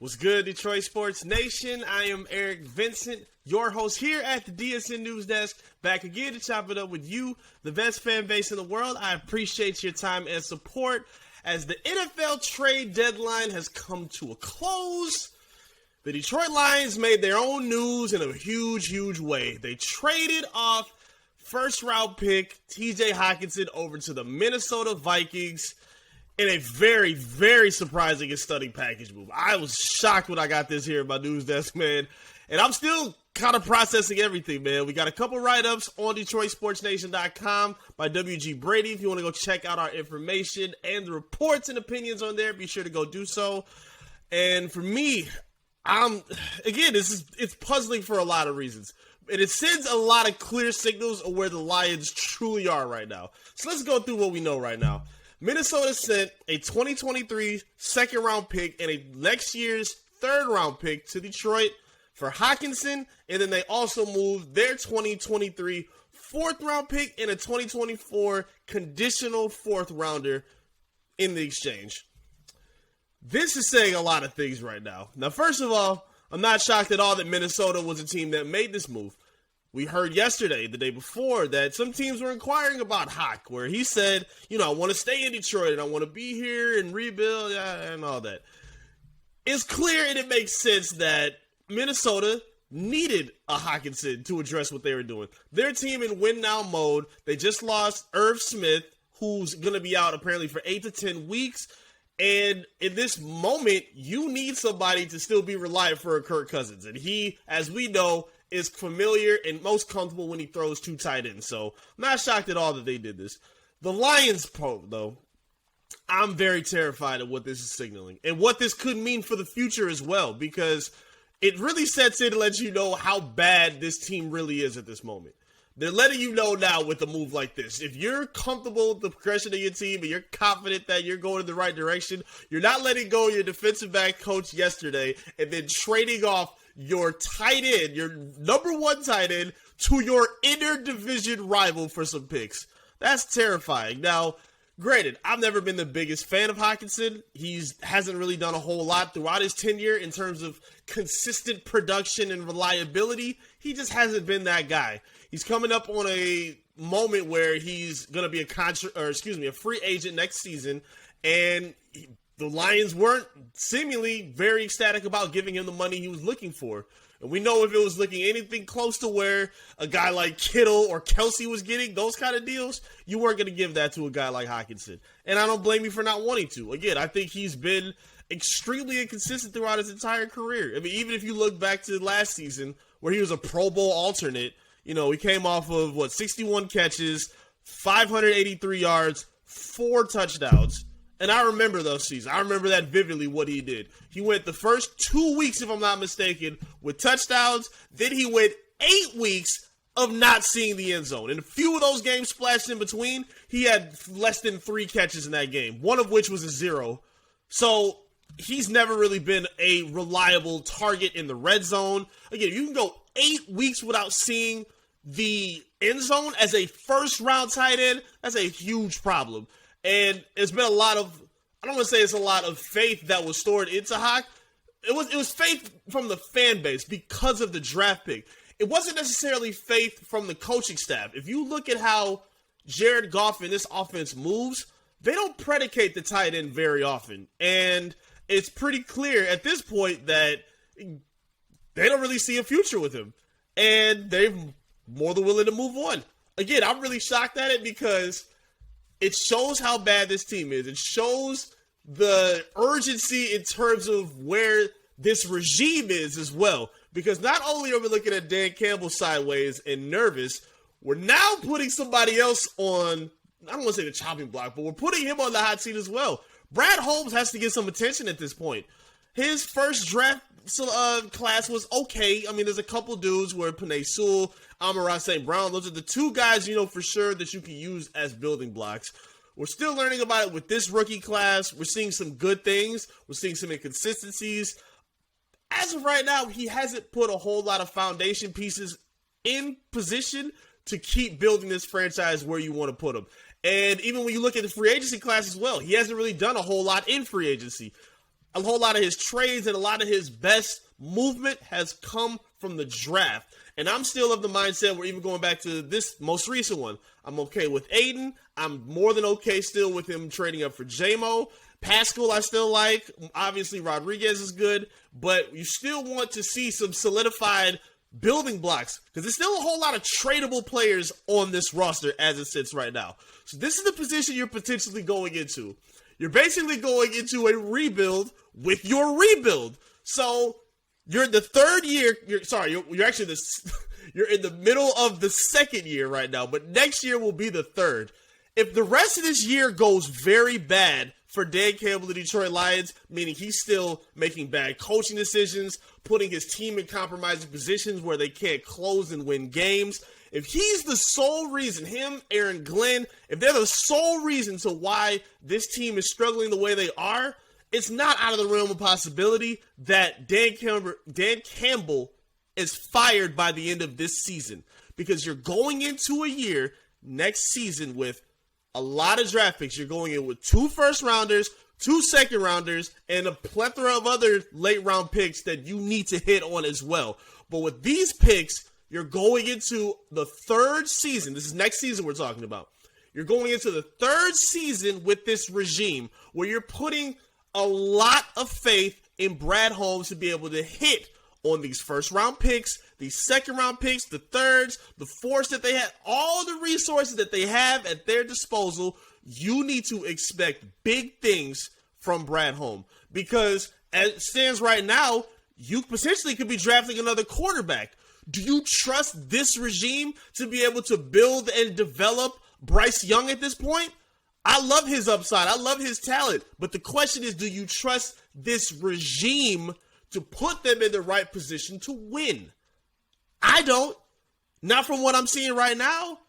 What's good, Detroit Sports Nation? I am Eric Vincent, your host here at the DSN News Desk, back again to chop it up with you, the best fan base in the world. I appreciate your time and support. As the NFL trade deadline has come to a close, the Detroit Lions made their own news in a huge way. They traded off first-round pick TJ Hockenson over to the Minnesota Vikings in a very surprising and stunning package move. I was shocked when I got this here in my news desk, man. And I'm still kind of processing everything, man. We got a couple write-ups on DetroitSportsNation.com by WG Brady. If you want to go check out our information and the reports and opinions on there, be sure to go do so. And for me, it's puzzling for a lot of reasons. And it sends a lot of clear signals of where the Lions truly are right now. So let's go through what we know right now. Minnesota sent a 2023 second-round pick and a next year's third-round pick to Detroit for Hockenson, and then they also moved their 2023 fourth-round pick and a 2024 conditional fourth-rounder in the exchange. This is saying a lot of things right now. Now, first of all, I'm not shocked at all that Minnesota was a team that made this move. We heard yesterday, the day before, that some teams were inquiring about Hock, where he said, I want to stay in Detroit and I want to be here and rebuild and all that. It's clear and it makes sense that Minnesota needed a Hockenson to address what they were doing. Their team in win-now mode, they just lost Irv Smith, who's going to be out apparently for 8 to 10 weeks. And in this moment, you need somebody to still be reliant for a Kirk Cousins. And he, as we know, is familiar and most comfortable when he throws two tight ends. So I'm not shocked at all that they did this. The Lions part, though, I'm very terrified of what this is signaling and what this could mean for the future as well, because it really sets in to let you know how bad this team really is at this moment. They're letting you know now with a move like this. If you're comfortable with the progression of your team and you're confident that you're going in the right direction, you're not letting go of your defensive back coach yesterday and then trading off your tight end, your number one tight end, to your inter-division rival for some picks. That's terrifying. Now, granted, I've never been the biggest fan of Hockenson. He hasn't really done a whole lot throughout his tenure in terms of consistent production and reliability. He just hasn't been that guy. He's coming up on a moment where he's going to be a free agent next season, and the Lions weren't seemingly very ecstatic about giving him the money he was looking for. And we know if it was looking anything close to where a guy like Kittle or Kelsey was getting those kind of deals, you weren't going to give that to a guy like Hockenson. And I don't blame you for not wanting to. Again, I think he's been extremely inconsistent throughout his entire career. I mean, even if you look back to last season where he was a Pro Bowl alternate, he came off of, 61 catches, 583 yards, 4 touchdowns. And I remember those seasons. I remember that vividly, what he did. He went the first 2 weeks, if I'm not mistaken, with touchdowns. Then he went 8 weeks of not seeing the end zone. And a few of those games splashed in between, he had less than 3 catches in that game, one of which was a 0. So he's never really been a reliable target in the red zone. Again, you can go 8 weeks without seeing the end zone as a first-round tight end. That's a huge problem. And it's been I don't want to say it's a lot of faith that was stored into Hock. It was faith from the fan base because of the draft pick. It wasn't necessarily faith from the coaching staff. If you look at how Jared Goff and this offense moves, they don't predicate the tight end very often. And it's pretty clear at this point that they don't really see a future with him. And they're more than willing to move on. Again, I'm really shocked at it because it shows how bad this team is. It shows the urgency in terms of where this regime is as well. Because not only are we looking at Dan Campbell sideways and nervous, we're now putting somebody else on, I don't want to say the chopping block, but we're putting him on the hot seat as well. Brad Holmes has to get some attention at this point. His first draft class was okay. I mean, there's a couple dudes where Penei Sewell, Amon-Ra St. Brown, those are the two guys, for sure that you can use as building blocks. We're still learning about it with this rookie class. We're seeing some good things. We're seeing some inconsistencies. As of right now, he hasn't put a whole lot of foundation pieces in position to keep building this franchise where you want to put him. And even when you look at the free agency class as well, he hasn't really done a whole lot in free agency. a whole lot of his trades and a lot of his best movement has come from the draft. And I'm still of the mindset, we're even going back to this most recent one, I'm okay with Aiden. I'm more than okay still with him trading up for J-Mo. Pascal I still like. Obviously Rodriguez is good, but you still want to see some solidified building blocks because there's still a whole lot of tradable players on this roster as it sits right now. So this is the position you're potentially going into. You're basically going into a rebuild with your rebuild. So you're the third year. You're actually you're in the middle of the second year right now, but next year will be the third. If the rest of this year goes very bad for Dan Campbell, the Detroit Lions, meaning he's still making bad coaching decisions, putting his team in compromising positions where they can't close and win games, if he's the sole reason, him, Aaron Glenn, if they're the sole reason to why this team is struggling the way they are, it's not out of the realm of possibility that Dan Campbell is fired by the end of this season, because you're going into a year next season with a lot of draft picks. You're going in with 2 first-rounders, 2 second-rounders, and a plethora of other late-round picks that you need to hit on as well. But with these picks, you're going into the third season. This is next season we're talking about. You're going into the third season with this regime where you're putting a lot of faith in Brad Holmes to be able to hit on these first-round picks, these second-round picks, the thirds, the fourths that they have, all the resources that they have at their disposal. You need to expect big things from Brad Holmes, because as it stands right now, you potentially could be drafting another quarterback. Do you trust this regime to be able to build and develop Bryce Young at this point? I love his upside. I love his talent. But the question is, do you trust this regime to put them in the right position to win? I don't. Not from what I'm seeing right now.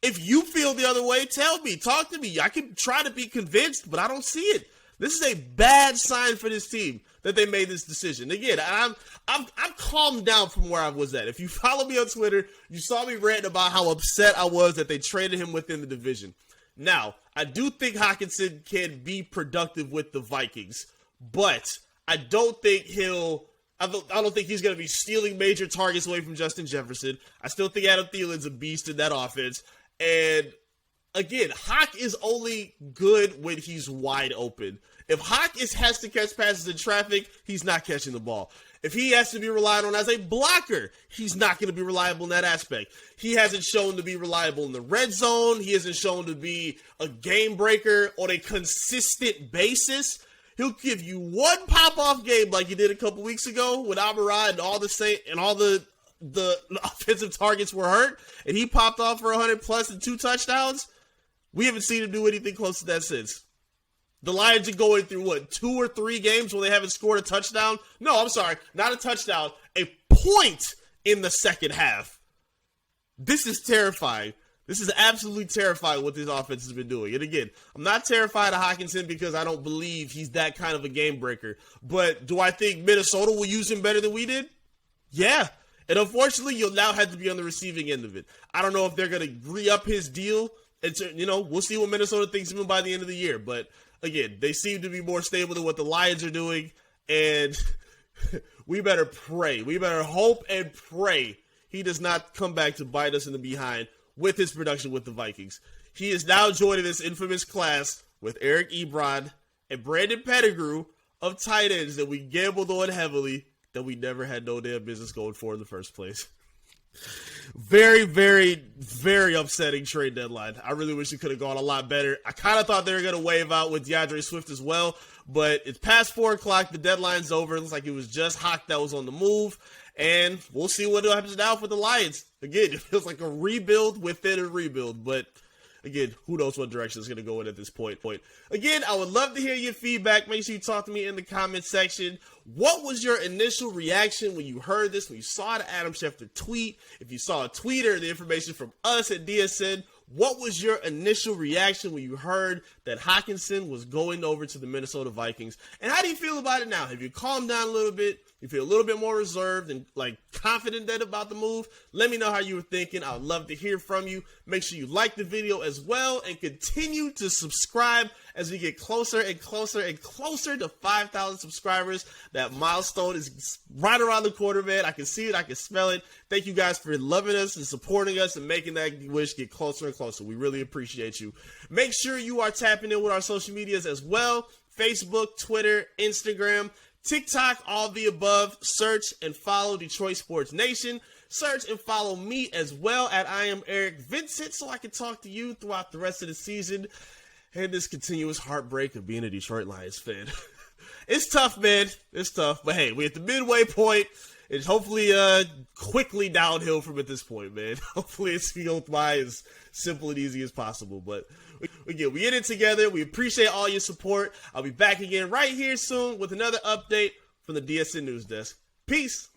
If you feel the other way, tell me. Talk to me. I can try to be convinced, but I don't see it. This is a bad sign for this team that they made this decision. Again, I've calmed down from where I was at. If you follow me on Twitter, you saw me ranting about how upset I was that they traded him within the division. Now, I do think Hockenson can be productive with the Vikings, but I don't think he's going to be stealing major targets away from Justin Jefferson. I still think Adam Thielen's a beast in that offense. And again, Hawk is only good when he's wide open. If Hawk has to catch passes in traffic, he's not catching the ball. If he has to be relied on as a blocker, he's not going to be reliable in that aspect. He hasn't shown to be reliable in the red zone. He hasn't shown to be a game breaker on a consistent basis. He'll give you one pop-off game like he did a couple weeks ago with Amara and all the offensive targets were hurt, and he popped off for 100 plus and 2 touchdowns. We haven't seen him do anything close to that since. The Lions are going through, 2 or 3 games where they haven't scored a touchdown? No, I'm sorry, not a touchdown, a point in the second half. This is terrifying. This is absolutely terrifying what this offense has been doing. And again, I'm not terrified of Hockenson because I don't believe he's that kind of a game breaker. But do I think Minnesota will use him better than we did? Yeah. And unfortunately, you'll now have to be on the receiving end of it. I don't know if they're going to re-up his deal. We'll see what Minnesota thinks of him by the end of the year. But again, they seem to be more stable than what the Lions are doing. And we better pray. We better hope and pray he does not come back to bite us in the behind with his production with the Vikings. He is now joining this infamous class with Eric Ebron and Brandon Pettigrew of tight ends that we gambled on heavily that we never had no damn business going for in the first place. Very, very, very upsetting trade deadline. I really wish it could have gone a lot better. I kind of thought they were going to wave out with DeAndre Swift as well, but it's past 4 o'clock. The deadline's over. It looks like it was just Hawk that was on the move, and we'll see what happens now for the Lions. Again, it feels like a rebuild within a rebuild, but again, who knows what direction it's going to go in at this point. Again, I would love to hear your feedback. Make sure you talk to me in the comment section. What was your initial reaction when you heard this, when you saw the Adam Schefter tweet? If you saw a tweet or the information from us at DSN, what was your initial reaction when you heard that Hockenson was going over to the Minnesota Vikings? And how do you feel about it now? Have you calmed down a little bit? You feel a little bit more reserved and confident about the move? Let me know how you were thinking. I would love to hear from you. Make sure you like the video as well and continue to subscribe as we get closer and closer and closer to 5,000 subscribers. That milestone is right around the corner, man. I can see it. I can smell it. Thank you guys for loving us and supporting us and making that wish get closer and closer. We really appreciate you. Make sure you are tapping in with our social medias as well. Facebook, Twitter, Instagram, TikTok, all the above. Search and follow Detroit Sports Nation. Search and follow me as well at I am Eric Vincent so I can talk to you throughout the rest of the season and this continuous heartbreak of being a Detroit Lions fan. It's tough, man. It's tough. But hey, we're at the midway point. It's hopefully quickly downhill from at this point, man. Hopefully it's going by as simple and easy as possible. But we in it together. We appreciate all your support. I'll be back again right here soon with another update from the DSN News Desk. Peace.